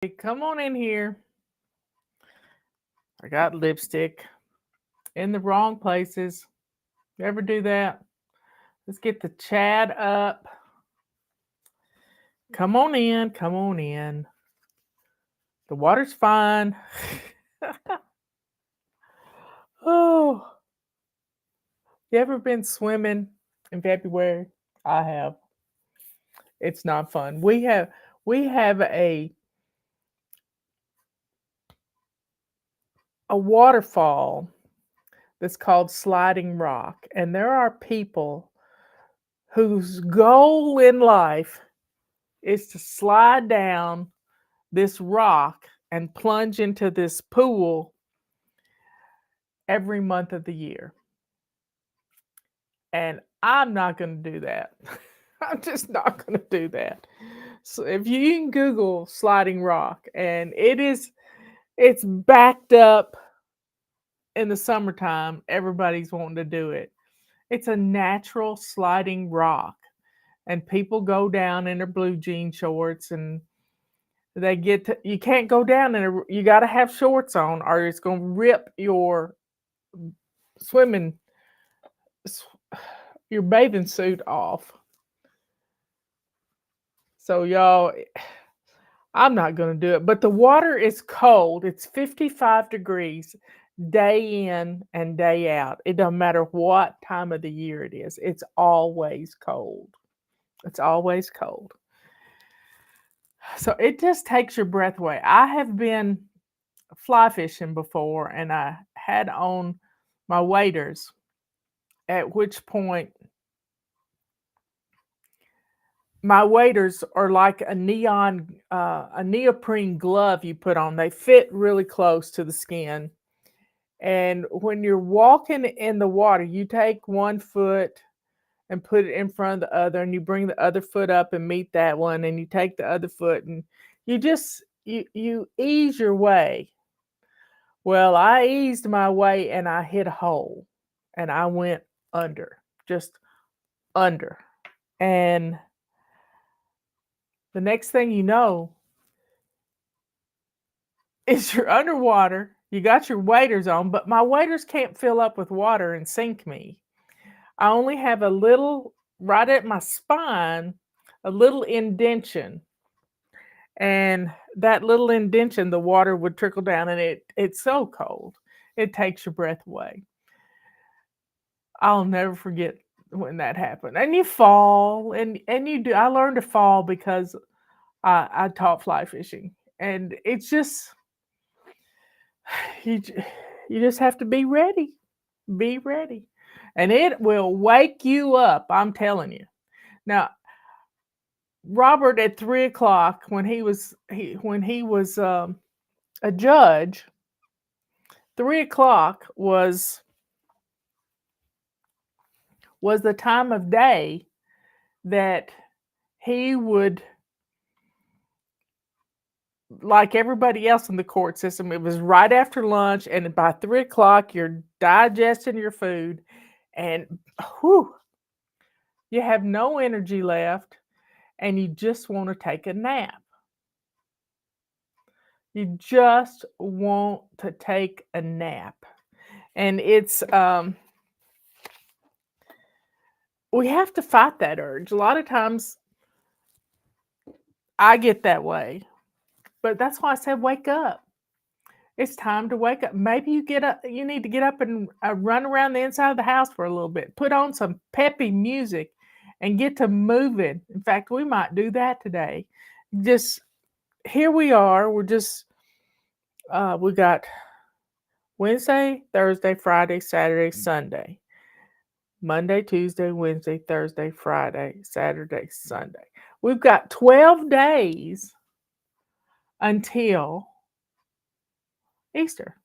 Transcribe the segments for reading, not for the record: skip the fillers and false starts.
Hey, come on in here. I got lipstick in the wrong places. You ever do that? Let's get the chat up. Come on in. Come on in. The water's fine. Oh, you ever been swimming in February? I have. It's not fun. We have a waterfall that's called Sliding Rock, and there are people whose goal in life is to slide down this rock and plunge into this pool every month of the year. And I'm not going to do that. I'm just not going to do that. So if you can Google Sliding Rock, and it's backed up in the summertime, everybody's wanting to do it. It's a natural sliding rock, and people go down in their blue jean shorts, and you can't go down you got to have shorts on, or it's going to rip swimming your bathing suit off. So y'all, I'm not going to do it, but the water is cold. It's 55 degrees day in and day out. It doesn't matter what time of the year it is. It's always cold. It's always cold. So it just takes your breath away. I have been fly fishing before, and I had on my waders, at which point my waders are like a neoprene glove you put on. They fit really close to the skin. And when you're walking in the water, you take one foot and put it in front of the other, and you bring the other foot up and meet that one, and you take the other foot, and you ease your way. Well, I eased my way, and I hit a hole, and I went under, just under. And the next thing you know is you're underwater. You got your waders on, but my waders can't fill up with water and sink me. I only have a little right at my spine, a little indention. And that little indention, the water would trickle down, and it's so cold. It takes your breath away. I'll never forget when that happened. And you fall, and you do. I learned to fall because I taught fly fishing, and it's just you you just have to be ready. Be ready. And it will wake you up, I'm telling you. Now, Robert at 3 o'clock, when he was a judge, 3 o'clock was the time of day that he would, like everybody else in the court system, it was right after lunch, and by 3 o'clock you're digesting your food, and whew, you have no energy left, and you just want to take a nap. You just want to take a nap. And we have to fight that urge. A lot of times I get that way. But that's why I said wake up. It's time to wake up. Maybe you need to get up and run around the inside of the house for a little bit. Put on some peppy music and get to moving. In fact, we might do that today. Just here we are. We got Wednesday, Thursday, Friday, Saturday, Sunday. Monday, Tuesday, Wednesday, Thursday, Friday, Saturday, Sunday. We've got 12 days until Easter.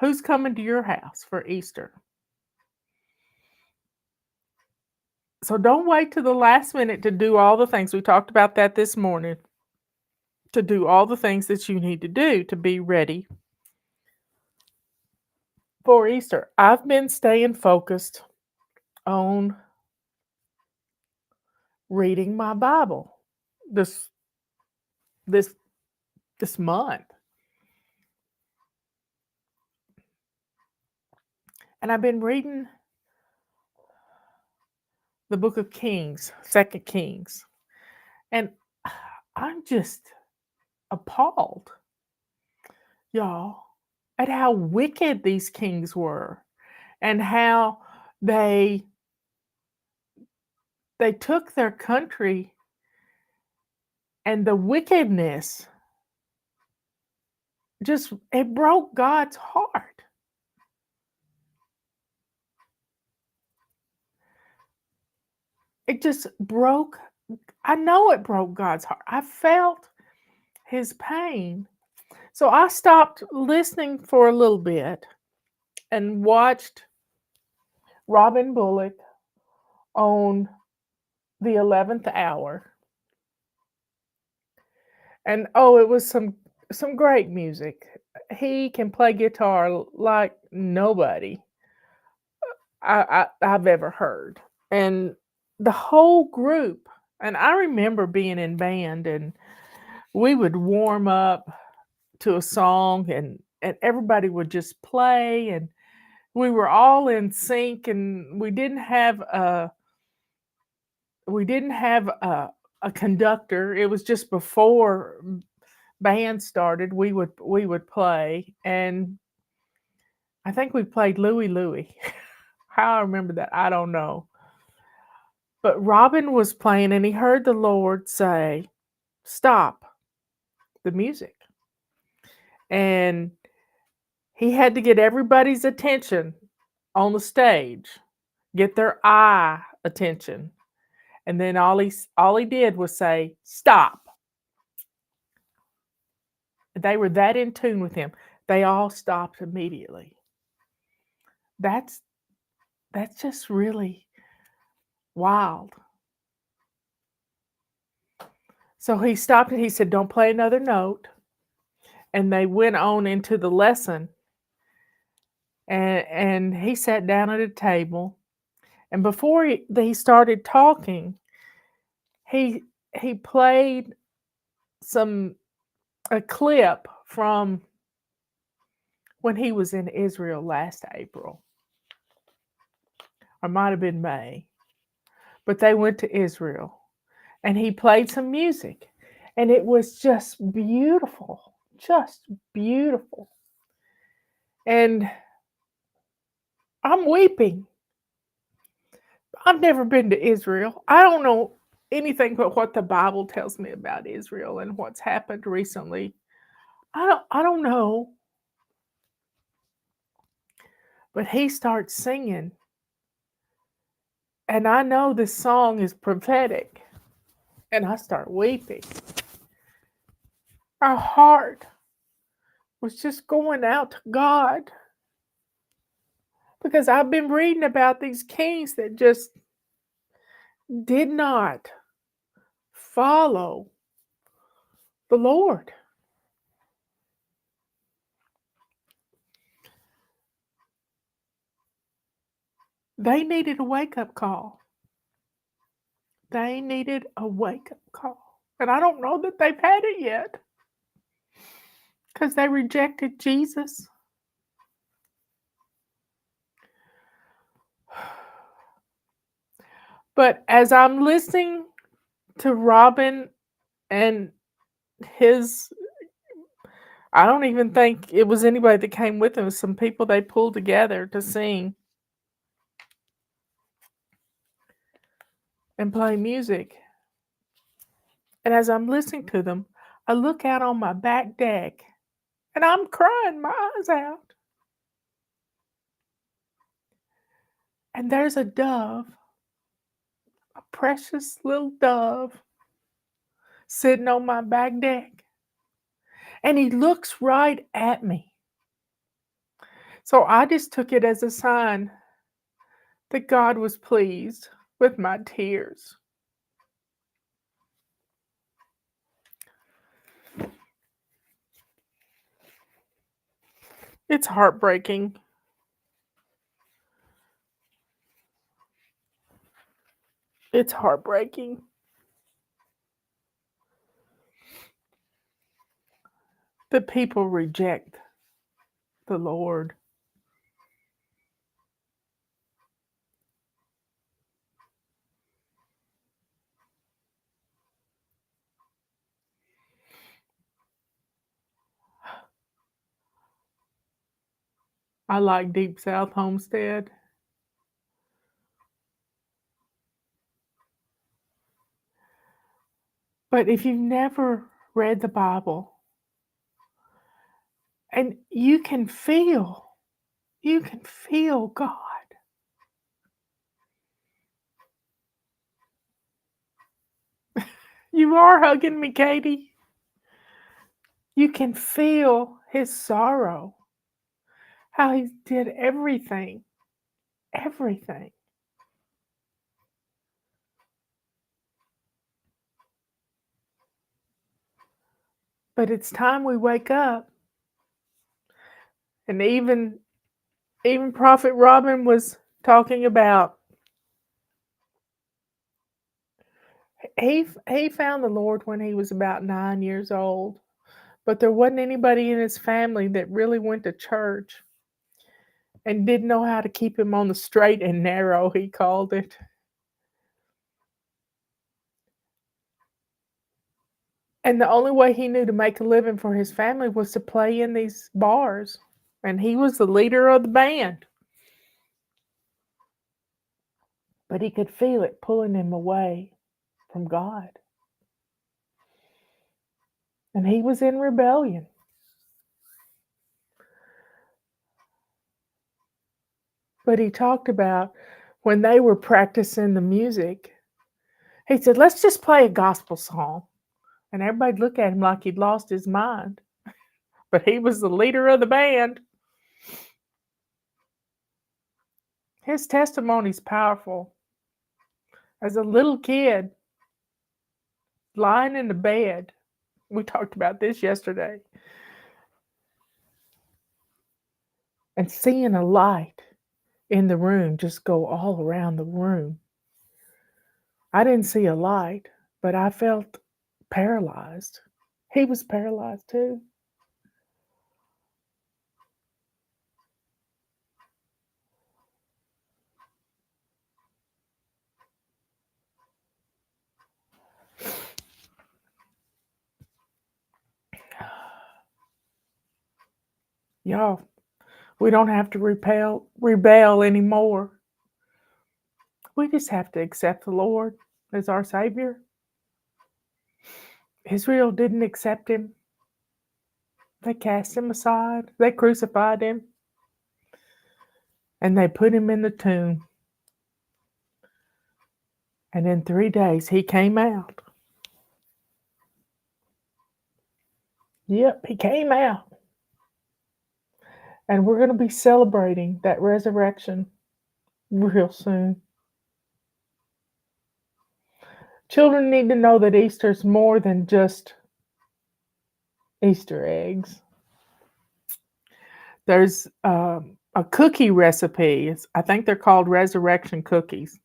Who's coming to your house for Easter? So don't wait to the last minute to do all the things. We talked about that this morning. To do all the things that you need to do to be ready for Easter. I've been staying focused on reading my Bible. This this this month. And I've been reading the book of Kings, Second Kings, and I'm just appalled, y'all, at how wicked these kings were and how they they took their country and the wickedness just it broke God's heart. It just broke I know it broke God's heart. I felt his pain. So I stopped listening for a little bit and watched Robin Bullock on the 11th hour. And oh, it was some great music. He can play guitar like nobody I've ever heard. And the whole group, and I remember being in band and we would warm up to a song and everybody would just play and we were all in sync and we didn't have a conductor. It was just before band started. We would play and I think we played Louie Louie. How I remember that, I don't know. But Robin was playing and he heard the Lord say, "Stop the music." And he had to get everybody's attention on the stage, get their eye attention. And then all he did was say, "Stop." They were that in tune with him. They all stopped immediately. That's that's just really wild. So he stopped and he said, "Don't play another note." And they went on into the lesson. And he sat down at a table. And before he started talking, he he played some a clip from when he was in Israel last April, or might have been May, but they went to Israel and he played some music and it was just beautiful. And I'm weeping. I've never been to Israel. I don't know anything but what the Bible tells me about Israel and what's happened recently. I don't know. But he starts singing and I know this song is prophetic and I start weeping. Our heart was just going out to God because I've been reading about these kings that just did not follow the Lord. They needed a wake up call. They needed a wake up call. And I don't know that they've had it yet because they rejected Jesus. But as I'm listening to Robin and his, I don't even think it was anybody that came with him, it was some people they pulled together to sing and play music. And as I'm listening to them, I look out on my back deck and I'm crying my eyes out. And there's a dove, a precious little dove, sitting on my back deck. And he looks right at me. So I just took it as a sign that God was pleased with my tears. It's heartbreaking. It's heartbreaking. But people reject the Lord. I like Deep South Homestead. But if you've never read the Bible, and you can feel God. You are hugging me, Katie. You can feel his sorrow, how he did everything, everything. But it's time we wake up. And even Prophet Robin was talking about he found the Lord when he was about 9 years old. But there wasn't anybody in his family that really went to church and didn't know how to keep him on the straight and narrow, he called it. And the only way he knew to make a living for his family was to play in these bars. And he was the leader of the band. But he could feel it pulling him away from God. And he was in rebellion. But he talked about when they were practicing the music, he said, let's just play a gospel song. And everybody'd look at him like he'd lost his mind. But he was the leader of the band. His testimony's powerful. As a little kid, lying in the bed, we talked about this yesterday, and seeing a light in the room just go all around the room. I didn't see a light, but I felt paralyzed. He was paralyzed too. Y'all, we don't have to rebel anymore. We just have to accept the Lord as our Savior. Israel didn't accept him. They cast him aside. They crucified him. And they put him in the tomb. And in 3 days, he came out. Yep, he came out. And we're going to be celebrating that resurrection real soon. Children need to know that Easter's more than just Easter eggs. There's a cookie recipe. I think they're called resurrection cookies.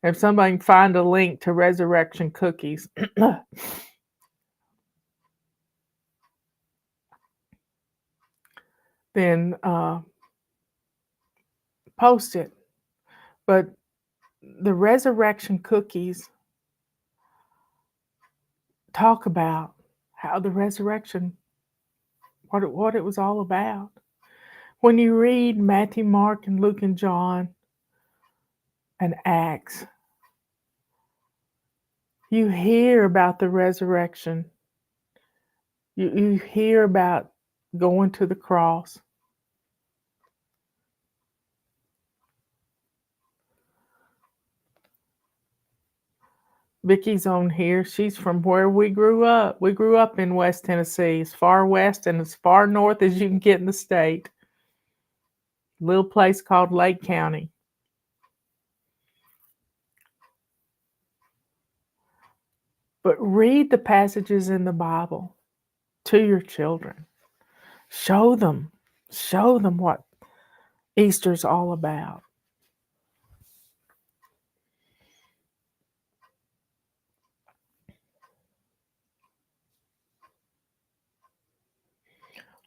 If somebody can find a link to resurrection cookies, then post it. But the resurrection cookies talk about how the resurrection, what it was all about. When you read Matthew, Mark, and Luke, and John, and Acts, you hear about the resurrection. You hear about going to the cross. Vicky's on here. She's from where we grew up. We grew up in West Tennessee, as far west and as far north as you can get in the state. A little place called Lake County. But read the passages in the Bible to your children. Show them what Easter's all about.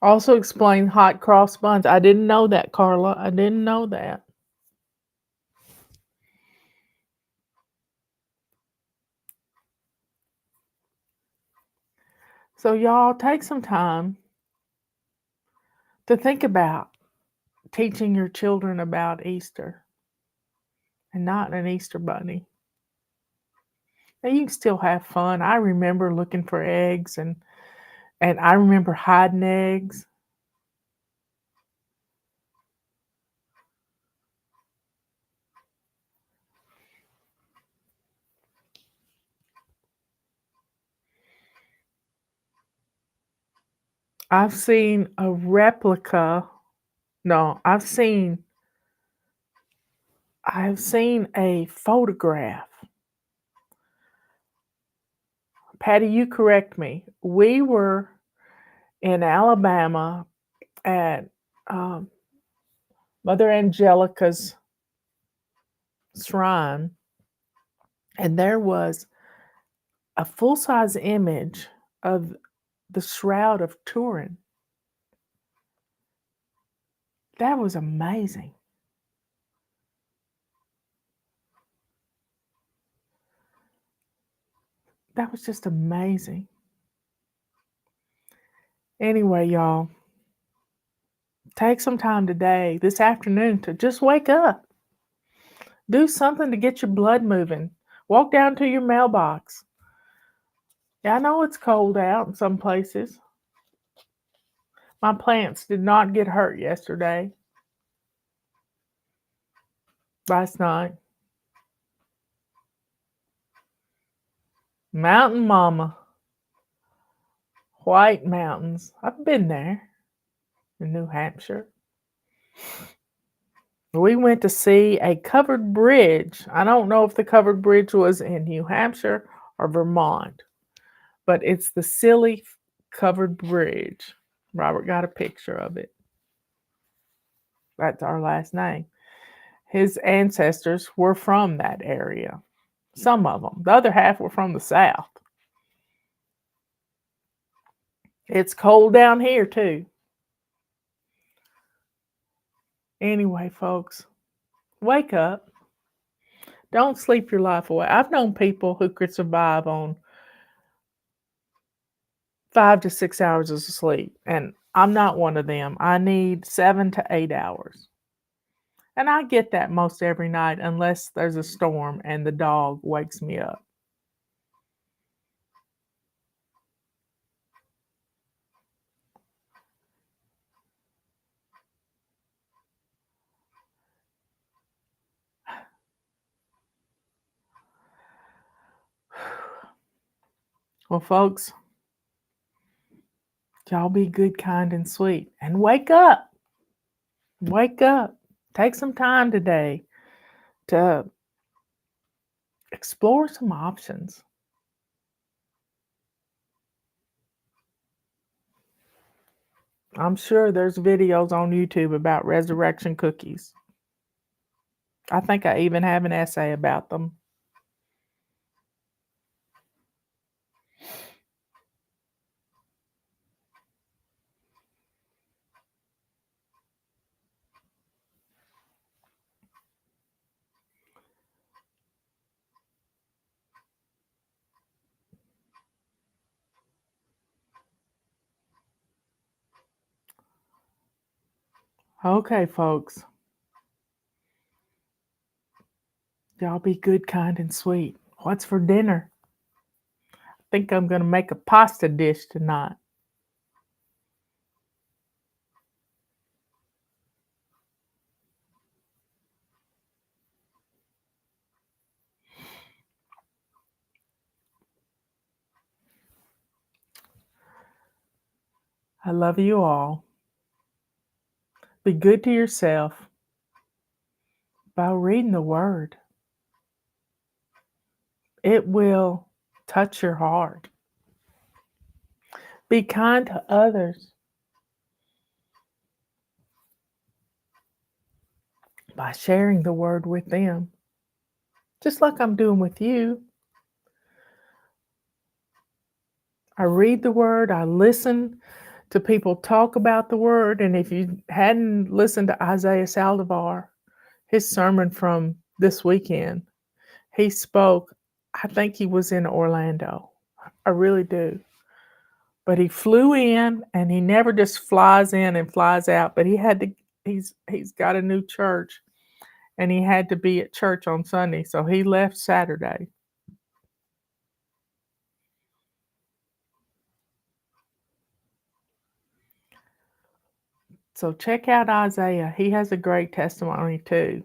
Also explain hot cross buns. I didn't know that, Carla. I didn't know that. So y'all take some time to think about teaching your children about Easter and not an Easter bunny. Now you can still have fun. I remember looking for eggs and I remember hiding eggs. I've seen a replica. No, I've seen a photograph. Patty, you correct me. We were in Alabama at um, Mother Angelica's shrine, and there was a full size image of the Shroud of Turin. That was amazing. That was just amazing. Anyway, y'all, take some time today, this afternoon, to just wake up. Do something to get your blood moving. Walk down to your mailbox. Yeah, I know it's cold out in some places. My plants did not get hurt yesterday, last night. Mountain Mama, White Mountains. I've been there in New Hampshire. We went to see a covered bridge. I don't know if the covered bridge was in New Hampshire or Vermont, but it's the Silly Covered Bridge. Robert got a picture of it. That's our last name. His ancestors were from that area. Some of them. The other half were from the South. It's cold down here, too. Anyway, folks, wake up. Don't sleep your life away. I've known people who could survive on 5 to 6 hours of sleep, and I'm not one of them. I need 7 to 8 hours. And I get that most every night, unless there's a storm and the dog wakes me up. Well, folks, y'all be good, kind, and sweet. And wake up. Wake up. Take some time today to explore some options. I'm sure there's videos on YouTube about resurrection cookies. I think I even have an essay about them. Okay, folks. Y'all be good, kind, and sweet. What's for dinner? I think I'm going to make a pasta dish tonight. I love you all. Be good to yourself by reading the Word. It will touch your heart. Be kind to others by sharing the Word with them, just like I'm doing with you. I read the Word, I listen to people talk about the word. And if you hadn't listened to Isaiah Saldivar, his sermon from this weekend, he spoke, I think he was in Orlando. I really do. But he flew in, and he never just flies in and flies out, but he's got a new church, and he had to be at church on Sunday, so he left Saturday. So check out Isaiah. He has a great testimony too.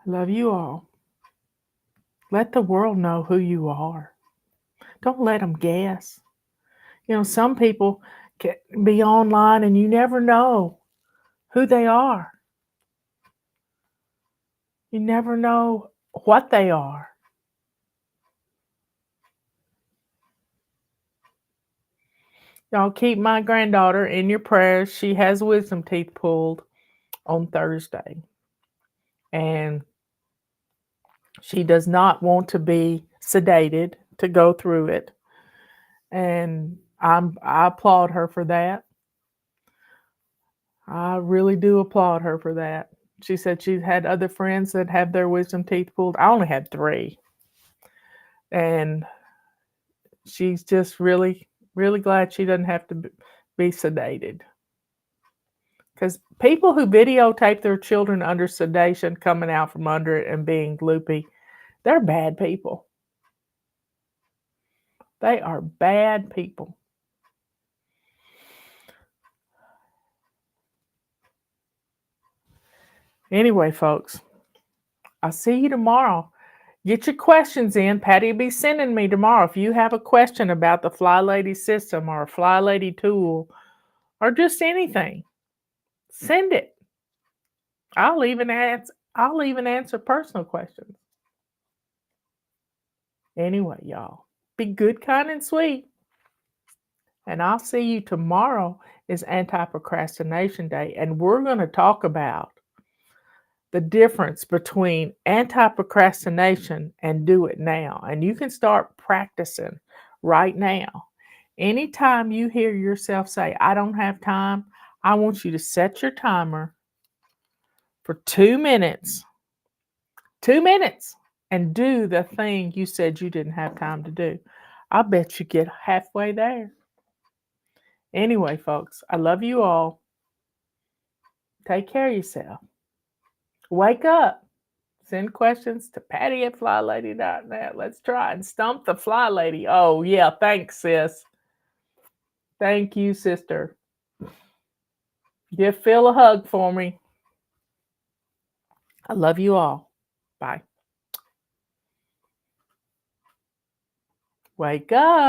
I love you all. Let the world know who you are. Don't let them guess. Some people can be online and you never know who they are. You never know what they are. Y'all keep my granddaughter in your prayers. She has wisdom teeth pulled on Thursday. And she does not want to be sedated to go through it. And I applaud her for that. I really do applaud her for that. She said she's had other friends that have their wisdom teeth pulled. I only had 3. And she's just really, really glad she doesn't have to be sedated. Because people who videotape their children under sedation coming out from under it and being loopy, they're bad people. They are bad people. Anyway, folks, I'll see you tomorrow. Get your questions in. Patty will be sending me tomorrow. If you have a question about the Fly Lady system or a Fly Lady tool or just anything, send it. I'll even answer personal questions. Anyway, y'all, be good, kind, and sweet. And I'll see you tomorrow is Anti-Procrastination Day, and we're going to talk about the difference between anti-procrastination and do it now. And you can start practicing right now. Anytime you hear yourself say, I don't have time, I want you to set your timer for 2 minutes. 2 minutes. And do the thing you said you didn't have time to do. I bet you get halfway there. Anyway, folks, I love you all. Take care of yourself. Wake up. Send questions to patty@flylady.net. Let's try and stump the fly lady. Oh, yeah. Thanks, sis. Thank you, sister. Give Phil a hug for me. I love you all. Bye. Wake up.